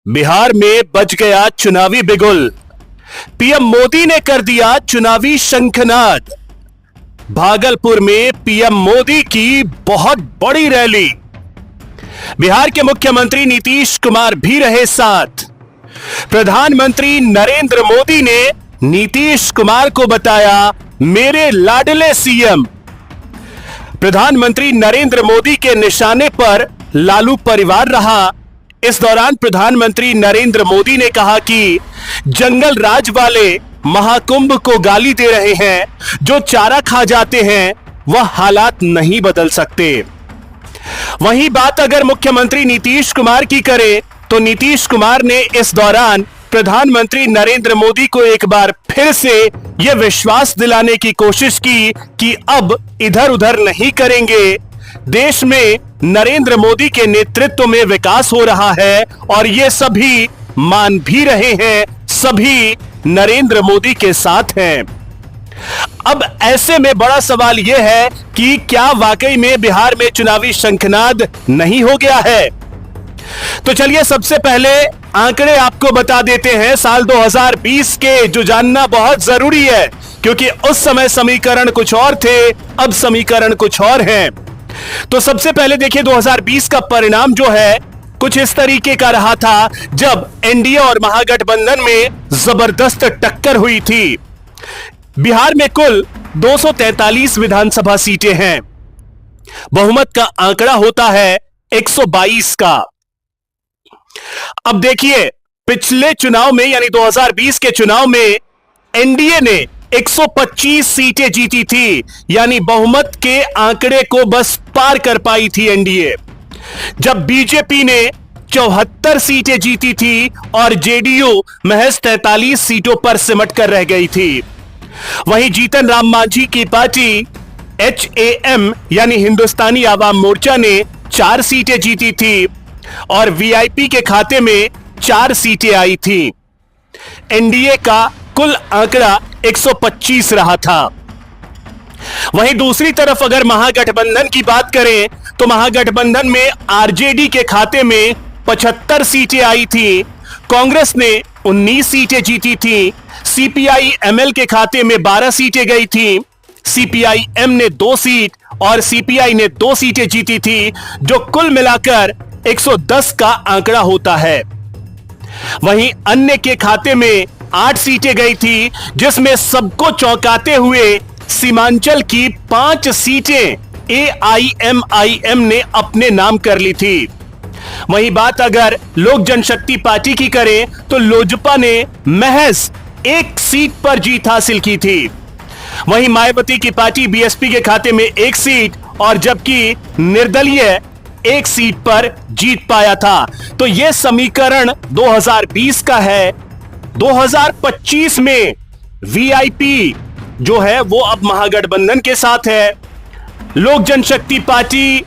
बिहार में बज गया चुनावी बिगुल। पीएम मोदी ने कर दिया चुनावी शंखनाद। भागलपुर में पीएम मोदी की बहुत बड़ी रैली। बिहार के मुख्यमंत्री नीतीश कुमार भी रहे साथ। प्रधानमंत्री नरेंद्र मोदी ने नीतीश कुमार को बताया मेरे लाडले सीएम। प्रधानमंत्री नरेंद्र मोदी के निशाने पर लालू परिवार रहा। इस दौरान प्रधानमंत्री नरेंद्र मोदी ने कहा कि जंगल राज वाले महाकुंभ को गाली दे रहे हैं, जो चारा खा जाते हैं वह हालात नहीं बदल सकते। वहीं बात अगर मुख्यमंत्री नीतीश कुमार की करें तो नीतीश कुमार ने इस दौरान प्रधानमंत्री नरेंद्र मोदी को एक बार फिर से यह विश्वास दिलाने की कोशिश की कि अब इधर उधर नहीं करेंगे। देश में नरेंद्र मोदी के नेतृत्व में विकास हो रहा है और ये सभी मान भी रहे हैं, सभी नरेंद्र मोदी के साथ हैं। अब ऐसे में बड़ा सवाल यह है कि क्या वाकई में बिहार में चुनावी शंखनाद नहीं हो गया है? तो चलिए सबसे पहले आंकड़े आपको बता देते हैं साल 2020 के, जो जानना बहुत जरूरी है क्योंकि उस समय समीकरण कुछ और थे, अब समीकरण कुछ और हैं। तो सबसे पहले देखिए 2020 का परिणाम जो है कुछ इस तरीके का रहा था, जब एनडीए और महागठबंधन में जबरदस्त टक्कर हुई थी। बिहार में कुल 243 विधानसभा सीटें हैं। बहुमत का आंकड़ा होता है 122 का। अब देखिए पिछले चुनाव में यानी 2020 के चुनाव में एनडीए ने 125 सीटें जीती थी, यानी बहुमत के आंकड़े को बस पार कर पाई थी एनडीए। जब बीजेपी ने 74 सीटें जीती थी और जेडीयू महज 43 सीटों पर सिमट कर रह गई थी। वहीं जीतन राम मांझी की पार्टी HAM यानी हिंदुस्तानी आवाम मोर्चा ने 4 सीटें जीती थी और वीआईपी के खाते में 4 सीटें आई थी। एनडीए का कुल आंकड़ा 125 रहा था। वहीं दूसरी तरफ अगर महागठबंधन की बात करें तो महागठबंधन में आरजेडी के खाते में 75 सीटें आई थी। कांग्रेस ने 19 सीटें जीती थी। सीपीआई-एमएल के खाते में 12 सीटें गई थी। सीपीआई-एम ने 2 सीट और सीपीआई ने 2 सीटें जीती थी, जो कुल मिलाकर 110 का आंकड़ा होता है। वहीं अन्य के खाते में 8 सीटें गई थी, जिसमें सबको चौंकाते हुए सीमांचल की 5 सीटें AIMIM ने अपने नाम कर ली थी। वहीं बात अगर लोक जनशक्ति पार्टी की करें तो लोजपा ने महज 1 सीट पर जीत हासिल की थी। वहीं मायावती की पार्टी बीएसपी के खाते में 1 सीट और जबकि निर्दलीय 1 सीट पर जीत पाया था। तो यह समीकरण 2020 का है। 2025 में वीआईपी जो है वो अब महागठबंधन के साथ है। लोक जनशक्ति पार्टी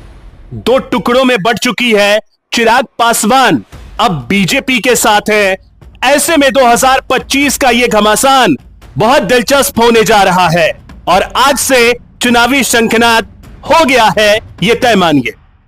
2 टुकड़ों में बढ़ चुकी है। चिराग पासवान अब बीजेपी के साथ है। ऐसे में 2025 का यह घमासान बहुत दिलचस्प होने जा रहा है और आज से चुनावी शंखनाद हो गया है, यह तय मानिए।